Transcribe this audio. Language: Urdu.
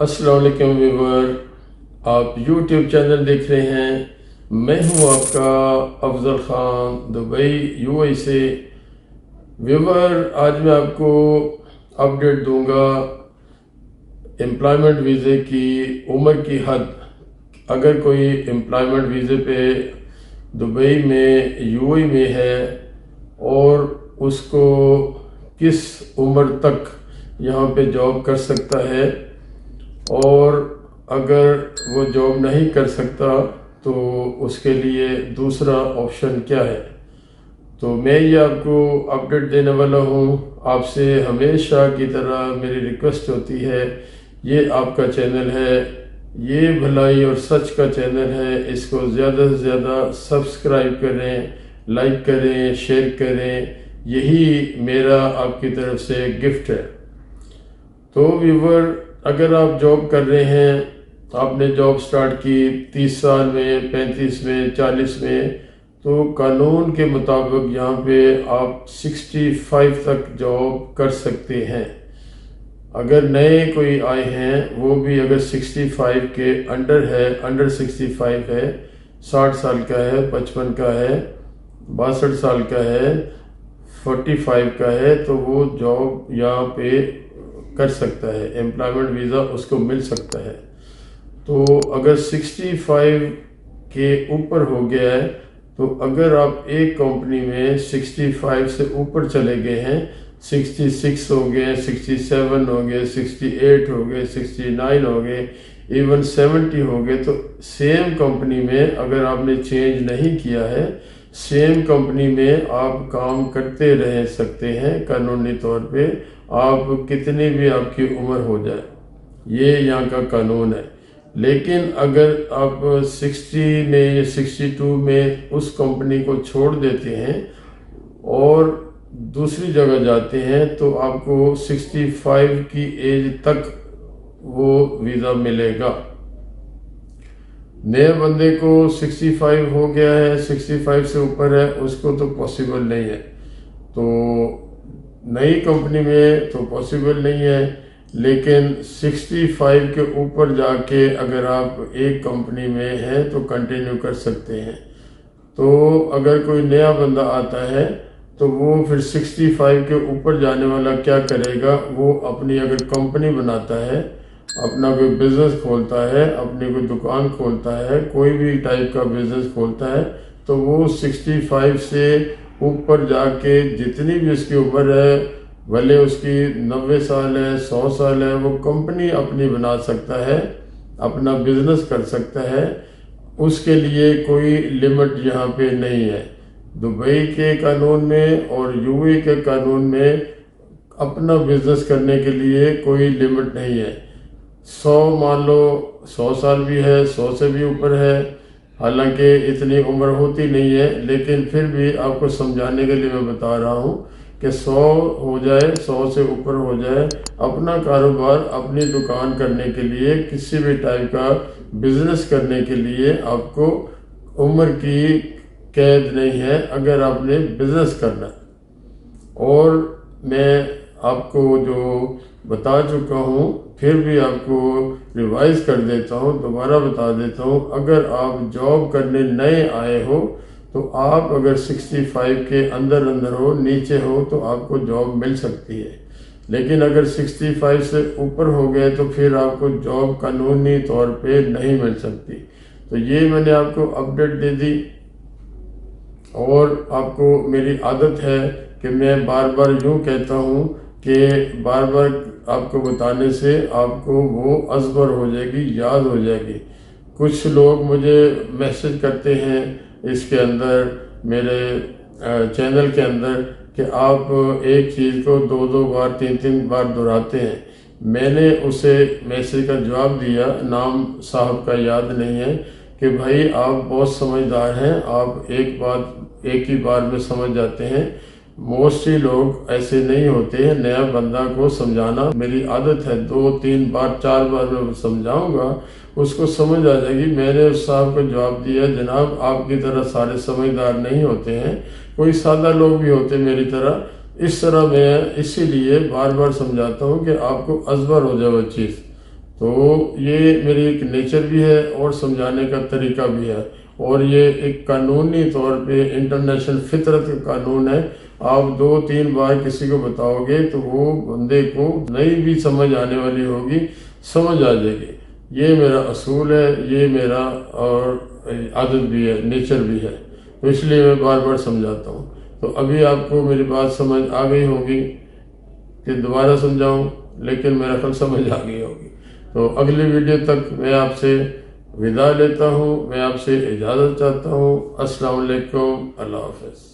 السلام علیکم ویور، آپ یوٹیوب چینل دیکھ رہے ہیں۔ میں ہوں آپ کا افضل خان، دبئی یو اے سے۔ ویور، آج میں آپ کو اپڈیٹ دوں گا امپلائمنٹ ویزے کی عمر کی حد۔ اگر کوئی امپلائمنٹ ویزے پہ دبئی میں یو اے میں ہے اور اس کو کس عمر تک یہاں پہ جاب کر سکتا ہے، اور اگر وہ جاب نہیں کر سکتا تو اس کے لیے دوسرا آپشن کیا ہے۔ تو میں یہ آپ کو اپڈیٹ دینے والا ہوں۔ آپ سے ہمیشہ کی طرح میری ریکویسٹ ہوتی ہے، یہ آپ کا چینل ہے، یہ بھلائی اور سچ کا چینل ہے، اس کو زیادہ سے زیادہ سبسکرائب کریں، لائک کریں، شیئر کریں، یہی میرا آپ کی طرف سے گفٹ ہے۔ تو ویور، اگر آپ جاب کر رہے ہیں، آپ نے جاب سٹارٹ کی 30 سال میں، 35 میں، 40 میں، تو قانون کے مطابق یہاں پہ آپ 65 تک جاب کر سکتے ہیں۔ اگر نئے کوئی آئے ہیں، وہ بھی اگر 65 کے انڈر ہے، انڈر 65 ہے، 60 سال کا ہے، 55 کا ہے، 62 سال کا ہے، 45 کا ہے، تو وہ جاب یہاں پہ کر سکتا ہے، امپلائمنٹ ویزا اس کو مل سکتا ہے۔ تو اگر 65 کے اوپر ہو گیا ہے، تو اگر آپ ایک کمپنی میں 65 سے اوپر چلے گئے ہیں، 66 ہو گئے، 67 ہو گئے، 68 ہو گئے، 69 ہو گئے، ایون 70 ہو گئے، تو سیم کمپنی میں اگر آپ نے چینج نہیں کیا ہے، سیم کمپنی میں آپ کام کرتے رہ سکتے ہیں قانونی طور پہ، آپ کتنی بھی آپ کی عمر ہو جائے، یہ یہاں کا قانون ہے۔ لیکن اگر آپ 60 میں یا 62 میں اس کمپنی کو چھوڑ دیتے ہیں اور دوسری جگہ جاتے ہیں، تو آپ کو 65 کی ایج تک وہ ویزا ملے گا۔ نئے بندے کو 65 ہو گیا ہے، 65 سے اوپر ہے، اس کو تو پاسبل نہیں ہے۔ تو نئی کمپنی میں تو پاسبل نہیں ہے، لیکن 65 کے اوپر جا کے اگر آپ ایک کمپنی میں ہیں تو کنٹینیو کر سکتے ہیں۔ تو اگر کوئی نیا بندہ آتا ہے تو وہ پھر 65 کے اوپر جانے والا کیا کرے گا، وہ اپنی اگر کمپنی بناتا ہے، اپنا کوئی بزنس کھولتا ہے، اپنی کوئی دکان کھولتا ہے، کوئی بھی ٹائپ کا بزنس کھولتا ہے، تو وہ 65 سے اوپر جا کے جتنی بھی اس کی عمر ہے، بھلے اس کی 90 سال ہے، 100 سال ہے، وہ کمپنی اپنی بنا سکتا ہے، اپنا بزنس کر سکتا ہے۔ اس کے لیے کوئی لمٹ یہاں پہ نہیں ہے۔ دبئی کے قانون میں اور یو اے کے قانون میں اپنا بزنس کرنے کے لیے کوئی لمٹ نہیں ہے۔ 100 مان لو، 100 سال بھی ہے، 100 سے بھی اوپر ہے، حالانکہ اتنی عمر ہوتی نہیں ہے، لیکن پھر بھی آپ کو سمجھانے کے لیے میں بتا رہا ہوں کہ 100 ہو جائے، 100 سے اوپر ہو جائے، اپنا کاروبار، اپنی دکان کرنے کے لیے، کسی بھی ٹائپ کا بزنس کرنے کے لیے آپ کو عمر کی قید نہیں ہے اگر آپ نے بزنس کرنا ہے۔ اور میں آپ کو جو بتا چکا ہوں، پھر بھی آپ کو ریوائز کر دیتا ہوں، دوبارہ بتا دیتا ہوں، اگر آپ جاب کرنے نئے آئے ہو تو آپ اگر 65 کے اندر ہو، نیچے ہو، تو آپ کو جاب مل سکتی ہے۔ لیکن اگر 65 سے اوپر ہو گئے تو پھر آپ کو جاب قانونی طور پہ نہیں مل سکتی۔ تو یہ میں نے آپ کو اپڈیٹ دے دی، اور آپ کو میری عادت ہے کہ میں بار بار یوں کہتا ہوں کہ بار بار آپ کو بتانے سے آپ کو وہ ازبر ہو جائے گی، یاد ہو جائے گی۔ کچھ لوگ مجھے میسج کرتے ہیں اس کے اندر، میرے چینل کے اندر، کہ آپ ایک چیز کو 2 بار 3 بار دہراتے ہیں۔ میں نے اسے میسج کا جواب دیا، نام صاحب کا یاد نہیں ہے، کہ بھائی آپ بہت سمجھدار ہیں، آپ ایک بات ایک ہی بار میں سمجھ جاتے ہیں۔ موسٹلی لوگ ایسے نہیں ہوتے ہیں۔ نیا بندہ کو سمجھانا میری عادت ہے، 2 3 بار 4 بار میں سمجھاؤں گا، اس کو سمجھ آ جائے گی۔ میں نے اس صاحب کو جواب دیا، جناب آپ کی طرح سارے سمجھدار نہیں ہوتے ہیں، کوئی سادہ لوگ بھی ہوتے میری طرح۔ اس طرح میں اسی لیے بار بار سمجھاتا ہوں کہ آپ کو ازبر ہو جائے وہ چیز۔ تو یہ میری ایک نیچر بھی ہے اور سمجھانے کا طریقہ بھی ہے، اور یہ ایک قانونی طور پہ انٹرنیشنل فطرت کا قانون ہے۔ آپ 2-3 بار کسی کو بتاؤ گے تو وہ بندے کو نئی بھی سمجھ آنے والی ہوگی، سمجھ آ جائے گی۔ یہ میرا اصول ہے، یہ میرا اور عادت بھی ہے، نیچر بھی ہے، تو اس لیے میں بار بار سمجھاتا ہوں۔ تو ابھی آپ کو میری بات سمجھ آ گئی ہوگی کہ دوبارہ سمجھاؤں، لیکن میرا خیال سمجھ آ گئی ہوگی۔ تو اگلی ویڈیو تک میں آپ سے وداع لیتا ہوں، میں آپ سے اجازت چاہتا ہوں۔ السلام علیکم، اللہ حافظ۔